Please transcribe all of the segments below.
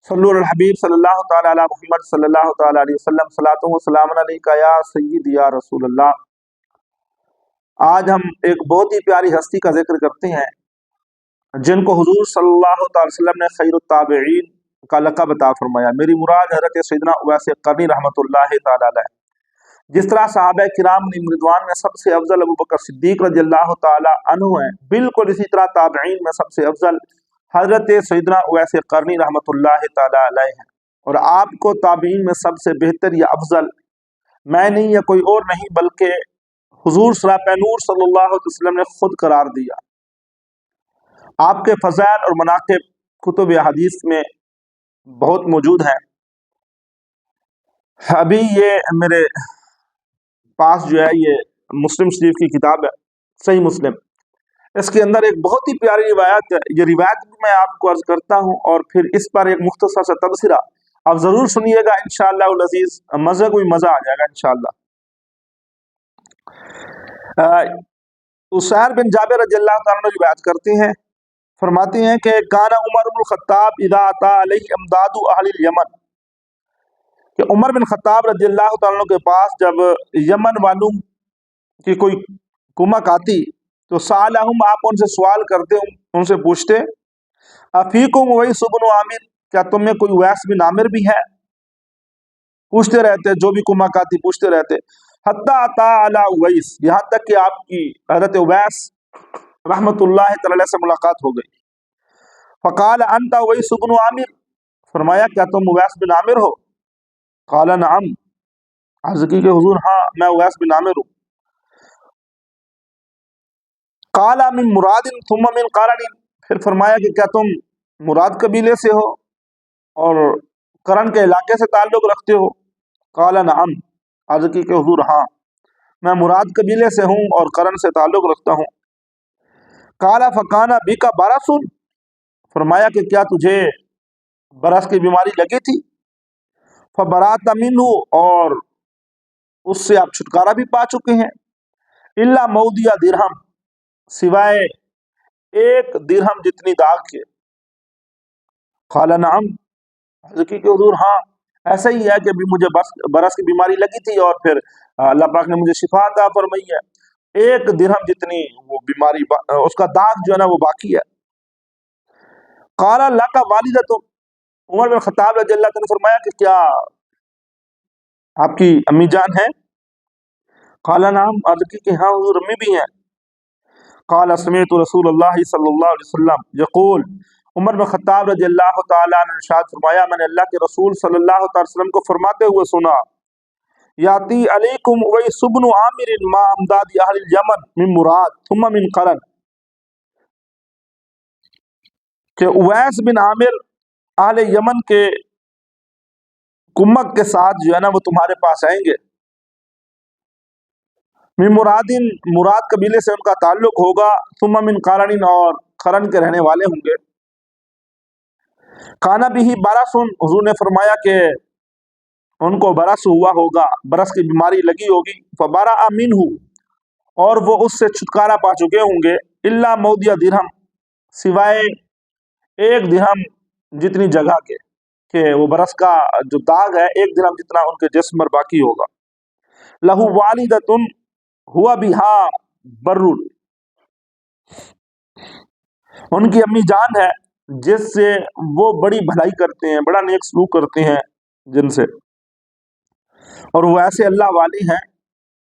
صلو علی الحبیب صلی اللہ تعالی علی محمد صلی اللہ تعالی علیہ وسلم صلاۃ و سلام علیکہ یا سید یا رسول اللہ۔ آج ہم ایک بہت ہی پیاری ہستی کا ذکر کرتے ہیں جن کو حضور صلی اللہ تعالی وسلم نے خیر التابعین کا لقب عطا فرمایا۔ میری مراد حضرت سیدنا اویس قرنی رحمۃ اللہ تعالی علیہ۔ جس طرح صحابہ کرام رضوان میں سب سے افضل ابوبکر صدیق رضی اللہ تعالی عنہ ہیں، بالکل اسی طرح تابعین میں سب سے افضل حضرت سیدنا اویس قرنی رحمۃ اللہ تعالی علیہ ہیں۔ اور آپ کو تابعین میں سب سے بہتر یا افضل میں نہیں یا کوئی اور نہیں بلکہ حضور سراپہ نور صلی اللہ علیہ وسلم نے خود قرار دیا۔ آپ کے فضائل اور مناقب کتب حدیث میں بہت موجود ہیں۔ ابھی یہ میرے پاس جو ہے یہ مسلم شریف کی کتاب ہے، صحیح مسلم، اس کے اندر ایک بہت ہی پیاری روایت ہے۔ یہ روایت بھی میں آپ کو عرض کرتا ہوں اور پھر اس پر ایک مختصر سا تبصرہ آپ ضرور سنیے گا، انشاءاللہ العزیز مزہ کوئی مزہ آ جائے گا انشاءاللہ۔ اسیر بن جابر رضی اللہ تعالیٰ عنہ روایت کرتے ہیں، فرماتے ہیں کہ کان عمر بن الخطاب اذا اتی علیہ امداد اہل الیمن، کہ عمر بن خطاب رضی اللہ تعالیٰ عنہ کے پاس جب یمن والوں کی کوئی کمک آتی تو سالہم، آپ ان سے سوال کرتے، ان سے پوچھتے، افیکم اویس بن عامر، کیا تم میں کوئی اویس بن عامر بھی ہے؟ پوچھتے رہتے، جو بھی کمک آتی پوچھتے رہتے، حتی اتا علی اویس، یہاں تک کہ آپ کی حضرت اویس رحمت اللہ تعالی علیہ سے ملاقات ہو گئی۔ فقال انت اویس بن عامر، فرمایا کیا تم اویس بن عامر ہو؟ قال نعم، عرض کی کہ حضور ہاں میں اویس بن عامر ہوں۔ قال من مراد ثم من قرن، پھر فرمایا کہ کیا تم مراد قبیلے سے ہو اور قرن کے علاقے سے تعلق رکھتے ہو؟ قال نعم، عرض کی کہ حضور ہاں میں مراد قبیلے سے ہوں اور قرن سے تعلق رکھتا ہوں۔ قال فکان بک برص، فرمایا کہ کیا تجھے برس کی بیماری لگی تھی؟ فبرات منہ، اور اس سے آپ چھٹکارا بھی پا چکے ہیں۔ الا موضع درہم، سوائے ایک درہم جتنی داغ کے۔ قال نعم، حضرت کہ حضور ہاں ایسا ہی ہے کہ ابھی مجھے برس کی بیماری لگی تھی اور پھر اللہ پاک نے مجھے شفا عطا فرمائی ہے، ایک درہم جتنی وہ بیماری اس کا داغ جو ہے نا وہ باقی ہے۔ قال لک والدۃ، عمر بن خطاب رضی اللہ عنہ نے فرمایا کہ کیا آپ کی امی جان ہے؟ قال نعم، عرض کی کہ ہاں حضور امی بھی ہیں۔ قال سمعت رسول اللہ صلی اللہ علیہ وسلم یقول، عمر بن خطاب رضی اللہ تعالیٰ عنہ نے ارشاد فرمایا میں نے اللہ کے رسول صلی اللہ تعالی وسلم کو فرماتے ہوئے سنا، یاتی علیکم اویس بن عامر ما امداد اہل الیمن من مراد ثم من قرن، کہ اویس بن عامر اہل یمن کے کمک کے ساتھ جو ہے نا وہ تمہارے پاس آئیں گے۔ من مرادن، مراد قبیلے سے ان کا تعلق ہوگا، ثم من قرن، اور قرن کے رہنے والے ہوں گے۔ کانا بھی برس، حضور نے فرمایا کہ ان کو برس ہوا ہوگا، برس کی بیماری لگی ہوگی۔ فبرأ منہ، اور وہ اس سے چھٹکارا پا چکے ہوں گے۔ الا موضع درہم، سوائے ایک درہم جتنی جگہ کے، کہ وہ برس کا جو داغ ہے ایک درہم جتنا ان کے جسم پر باقی ہوگا۔ لہو والدۃ ہوا بہا بر، ان کی امی جان ہے جس سے وہ بڑی بھلائی کرتے ہیں، بڑا نیک سلوک کرتے ہیں جن سے، اور وہ ایسے اللہ والے ہیں،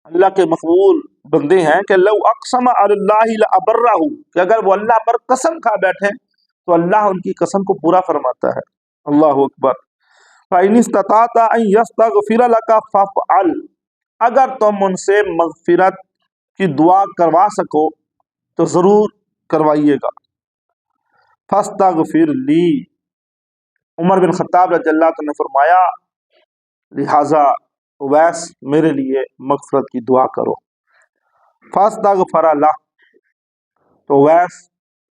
اللہ کے مقبول بندے ہیں کہ لو اقسم علی اللہ لابرہ، کہ اگر وہ اللہ پر قسم کھا بیٹھے تو اللہ ان کی قسم کو پورا فرماتا ہے۔ اللہ اکبر۔ فإن استطعت ان یستغفر لک فافعل، اگر تم ان سے مغفرت کی دعا کروا سکو تو ضرور کروائیے گا۔ فاستغفر لی، عمر بن خطاب رضی اللہ عنہ نے فرمایا لہٰذا اویس میرے لیے مغفرت کی دعا کرو۔ فاستغفر لہ، تو اویس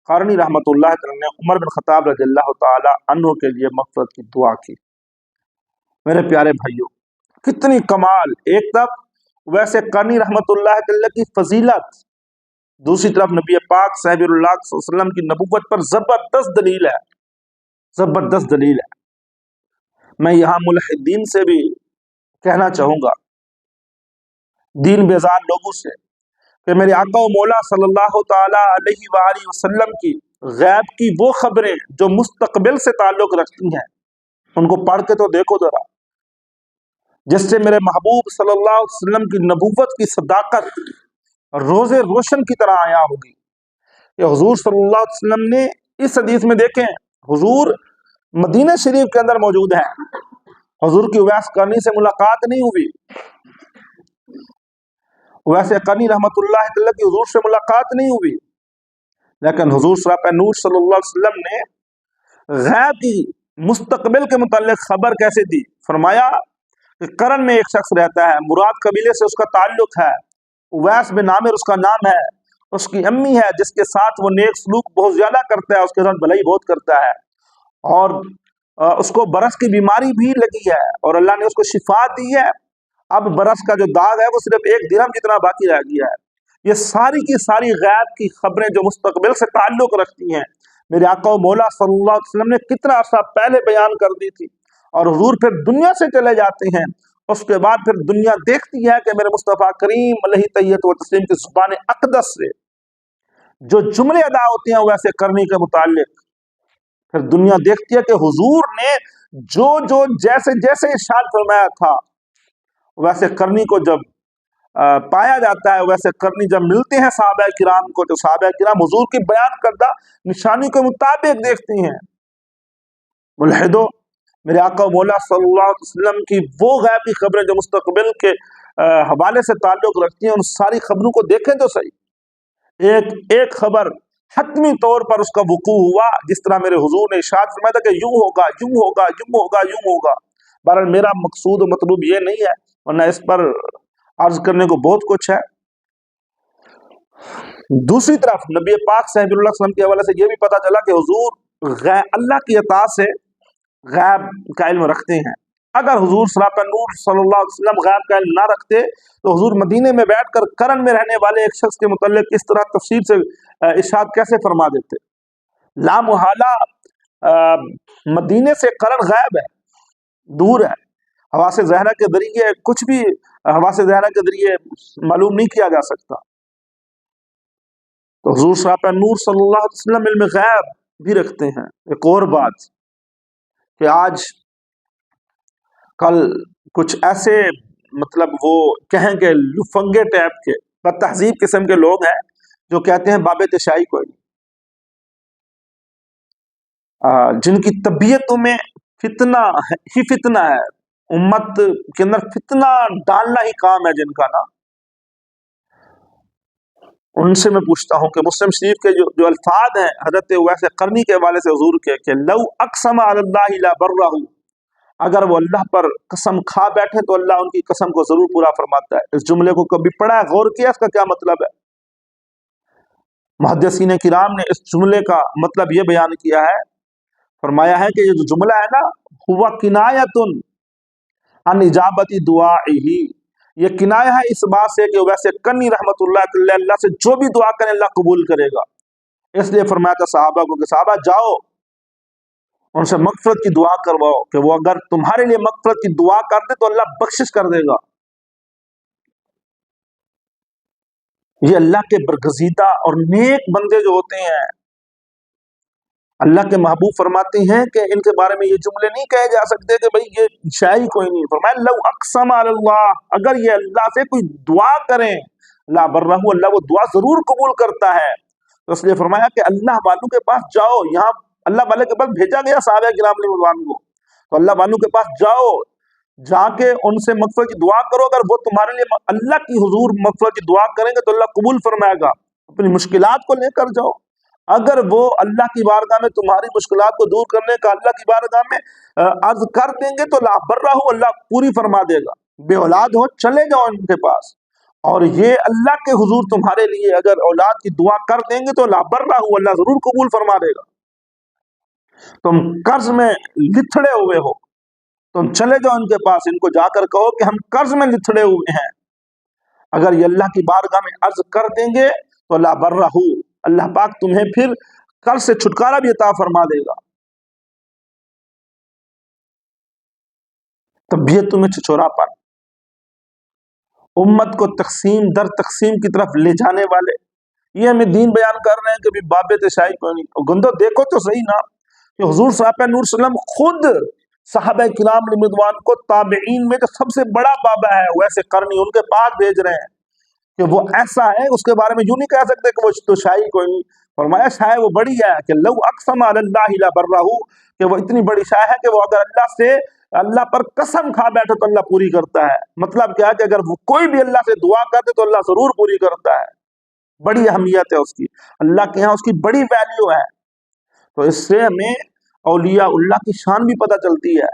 قرنی رحمۃ اللہ تعالی نے عمر بن خطاب رضی اللہ تعالی عنہ کے لیے مغفرت کی دعا کی۔ میرے پیارے بھائیوں، کتنی کمال، ایک طرف اویس قرنی رحمۃ اللہ تعالی کی فضیلت، دوسری طرف نبی پاک صلی اللہ علیہ وسلم کی نبوت پر زبردست دلیل ہے، زبردست دلیل ہے۔ मैं यहाँ मुल्हिदीन से भी कहना चाहूँगा, दीन बेजार लोगों से, कि मेरे आका व मौला सल्लल्लाहु ताला अलैहि वसल्लम की गैब की वो खबरें जो मुस्तकबिल से ताल्लुक़ रखती हैं, उनको पढ़ के तो देखो ज़रा, जिससे मेरे महबूब सल्लल्लाहु अलैहि वसल्लम की नबूवत की सदाकत रोज़े रोशन की तरह आया होगी। कि हुजूर सल्लल्लाहु अलैहि वसल्लम ने इस हदीस में देखें, हुजूर मदीना शरीफ के अंदर मौजूद हैं, हुजूर की उवैस करनी से मुलाकात नहीं हुई, वैसे करनी रहमतुल्लाह अलैह की हुजूर से मुलाकात नहीं हुई, लेकिन हुजूर नूर सल्लल्लाहु अलैहि वसल्लम ने गैब की मुस्तकबिल के मुताल्लिक खबर कैसे दी। फरमाया कि करन में एक शख्स रहता है, मुराद कबीले से उसका ताल्लुक है, उवैस बिन आमिर उसका नाम है, उसकी अम्मी है जिसके साथ वो नेक सलूक बहुत ज्यादा करता है, उसके साथ भलाई बहुत करता है, और उसको बरस की बीमारी भी लगी है और अल्लाह ने उसको शिफा दी है। अब बरस का जो दाग है वो सिर्फ 1 दिरहम जितना बाकी रह गया है। ये सारी की सारी गैब की खबरें जो मुस्तकबिल से ताल्लुक रखती हैं, मेरे आका मौला सल्लल्लाहु अलैहि वसल्लम ने कितना अर्सा पहले बयान कर दी थी, और हुजूर फिर दुनिया से चले जाते हैं, उसके बाद फिर दुनिया देखती है कि मेरे मुस्तफ़ा करीम अलैहि तैयत व तस्लीम की ज़ुबान अक़दस से जो जुमले अदा होते हैं वैसे करने के मुताल्लिक, फिर दुनिया देखती है कि हुजूर ने जो जो जैसे जैसे इरशाद फरमाया था वैसे करनी को जब पाया जाता है, वैसे करनी जब मिलते हैं सहाबा किराम को, तो सहाबा किराम हुजूर की बयान करदा निशानी के मुताबिक देखती हैं। मुल्हिदो, मेरे आका मौला सल्लल्लाहु अलैहि वसल्लम की वो गैब की खबरें जो मुस्तकबिल के हवाले से ताल्लुक रखती हैं, उन सारी खबरों को देखें तो सही। एक एक खबर हतमी तौर पर उसका वुकू हुआ, जिस तरह मेरे हुजूर ने इरशाद फरमाया था कि यूं होगा, यूं होगा, यूं होगा, यूं होगा। बहरहाल मेरा मकसूद मतलूब ये नहीं है, वरना इस पर अर्ज करने को बहुत कुछ है। दूसरी तरफ नबी पाक सल्लल्लाहु अलैहि वसल्लम के हवाले से ये भी पता चला कि हुजूर अल्लाह की अता से गैब का इल्म रखते हैं। अगर हुजूर नूर सल्लल्लाहु अलैहि वसल्लम गैब का इल्म ना रखते तो हुजूर मदीने में बैठकर करन में रहने वाले एक शख्स के मुताल्लिक किस तरह तफसीर से इरशाद कैसे फरमा देते। ला मुहाला मदीने से करन गैब है, दूर है, हवा से ज़हरा के जरिए कुछ भी हवा से ज़हरा के जरिए मालूम नहीं किया जा सकता। तो हुजूर नूर सल्लल्लाहु अलैहि वसल्लम इल्म गैब भी रखते हैं। एक और बात कि आज कल कुछ ऐसे मतलब वो कहें कि लुफंगे टाइप के बदतहजीब किस्म के लोग हैं जो कहते हैं बाबे तशाई कोई नहीं, जिनकी तबीयतों में फितना ही फितना है, उम्मत के अंदर फितना डालना ही काम है जिनका ना। उनसे मैं पूछता हूँ कि मुस्लिम शरीफ के जो अल्फाज हैं हजरत वैसे करनी के हवाले से हुजूर के लव अक़सम अलल्लाहि ला बर्रहु, अगर वो अल्लाह पर कसम खा बैठे तो अल्लाह उनकी कसम को जरूर पूरा फरमाता है। इस जुमले को कभी पढ़ा है, गौर किया इसका क्या मतलब है? मुहद्दिसीन किराम ने इस जुमले का मतलब ये बयान किया है, फरमाया है कि ये जो जुमला है ना, हुवा किनायतुन अन इजाबती दुआइही, ये किनाया है इस बात से कि वैसे कन्नी रहमतुल्लाह अलैह अल्लाह से जो भी दुआ करें अल्लाह कबूल करेगा। इसलिए फरमाया था साहबा को कि साहबा जाओ उनसे मगफरत की दुआ करवाओ, कि वो अगर तुम्हारे लिए मगफरत की दुआ कर दे तो अल्लाह बख्शिश कर देगा। ये अल्लाह के बरगजीदा और नेक बंदे जो होते हैं, अल्लाह के महबूब फरमाते हैं कि इनके बारे में ये जुमले नहीं कहे जा सकते कि भाई ये शायरी कोई नहीं। फरमाया लव अक़सम अलल्लाह, अगर ये अल्लाह से कोई दुआ करें ला बर्रहु, अल्लाह वो दुआ जरूर कबूल करता है। तो इसलिए फरमाया कि अल्लाह वालों के पास जाओ, यहाँ अल्लाह वाले के पास भेजा गया साहबा किराम रिज़वान को, तो अल्लाह वालों के पास जाओ, जाके उनसे मग़फ़िरत की दुआ करो। अगर वो तुम्हारे लिए अल्लाह की हुजूर मग़फ़िरत की दुआ करेंगे तो अल्लाह कबूल फरमाएगा। अपनी मुश्किलात को लेकर जाओ, अगर वो अल्लाह की बारगाह में तुम्हारी मुश्किलात को दूर करने का अल्लाह की बारगाह में अर्ज कर देंगे तो ला बर्रहु, अल्लाह पूरी फरमा देगा। बे औलाद हो चले जाओ उनके पास, और ये अल्लाह के हुजूर तुम्हारे लिए अगर औलाद की दुआ कर देंगे तो ला बर्रहु, अल्लाह जरूर कबूल फरमा देगा। तुम कर्ज में लिथड़े हुए हो, तुम चले जाओ इनके पास, इनको जाकर कहो कि हम कर्ज में लिथड़े हुए हैं, अगर ये अल्लाह की बारगाह में अर्ज कर देंगे तो ला बर्रहु, अल्लाह पाक तुम्हें फिर कर्ज से छुटकारा भी अता फरमा देगा। तबीयत में छिछोरापन, उम्मत को तकसीम दर तकसीम की तरफ ले जाने वाले, ये हमें दीन बयान कर रहे हैं कि भी बाबे तशाई को नहीं। और गंदो देखो तो सही ना कि हुजूर साहब नूर सल्लम खुद साहबा किराम रिज़वान को ताबईन में जो सबसे बड़ा बाबा है वैसे करनी उनके पास भेज रहे हैं कि वो ऐसा है, उसके बारे में यूं नहीं कह सकते कि वो तो शाही कोई नहीं। फरमाया शाह वो बड़ी है कि लव अक़सम अलल्लाहि ला बर्रहू, कि वो इतनी बड़ी शाह है कि वो अगर अल्लाह पर कसम खा बैठे तो अल्लाह पूरी करता है। मतलब क्या है कि अगर वो कोई भी अल्लाह से दुआ करते तो अल्लाह जरूर पूरी करता है। बड़ी अहमियत है उसकी, अल्लाह के यहाँ उसकी बड़ी वैल्यू है। तो इससे हमें औलिया उल्लाह की शान भी पता चलती है।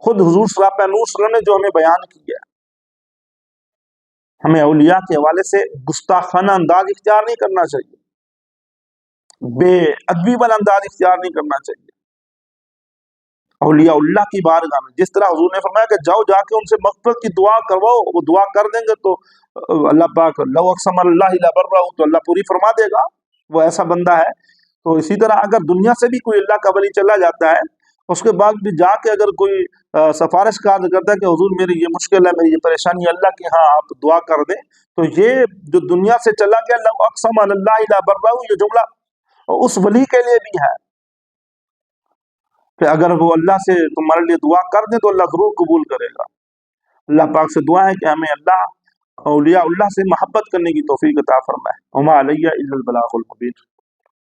खुद हुजूर सल्लल्लाहु अलैहि वसल्लम ने जो हमें बयान किया, हमें औलिया के हवाले से गुस्ताखाना अंदाज इख्तियार नहीं करना चाहिए, बेअदबी वाला अंदाज इख्तियार नहीं करना चाहिए। औलिया उल्लाह की बारगाह में जिस तरह हुजूर ने फरमाया कि जाओ जाके उनसे मग़फ़िरत की दुआ करवाओ, वो दुआ कर देंगे तो अल्लाह पाक लव अक़सम अलल्लाहि ला बर्रहू, तो अल्लाह पूरी फरमा देगा, वो ऐसा बंदा है। तो इसी तरह अगर दुनिया से भी कोई अल्लाह का वली चला जाता है, उसके बाद भी जाके अगर कोई सिफारिश का करता है कि हुजूर मेरी ये मुश्किल है, मेरी ये परेशानी, अल्लाह के हाँ आप दुआ कर दें, तो ये जो दुनिया से चला गया लव अक़सम अलल्लाहि ला बर्रहू, ये जुमला उस वली के लिए भी है कि अगर वो अल्लाह से तुम्हारे लिए दुआ कर दे तो अल्लाह जरूर कबूल करेगा। अल्लाह पाक से दुआ है कि हमें अल्लाह औलिया उल्लाह से मोहब्बत करने की तौफीक अता फरमाए। वमा अलैया इल्लल बलागुल मुबीन।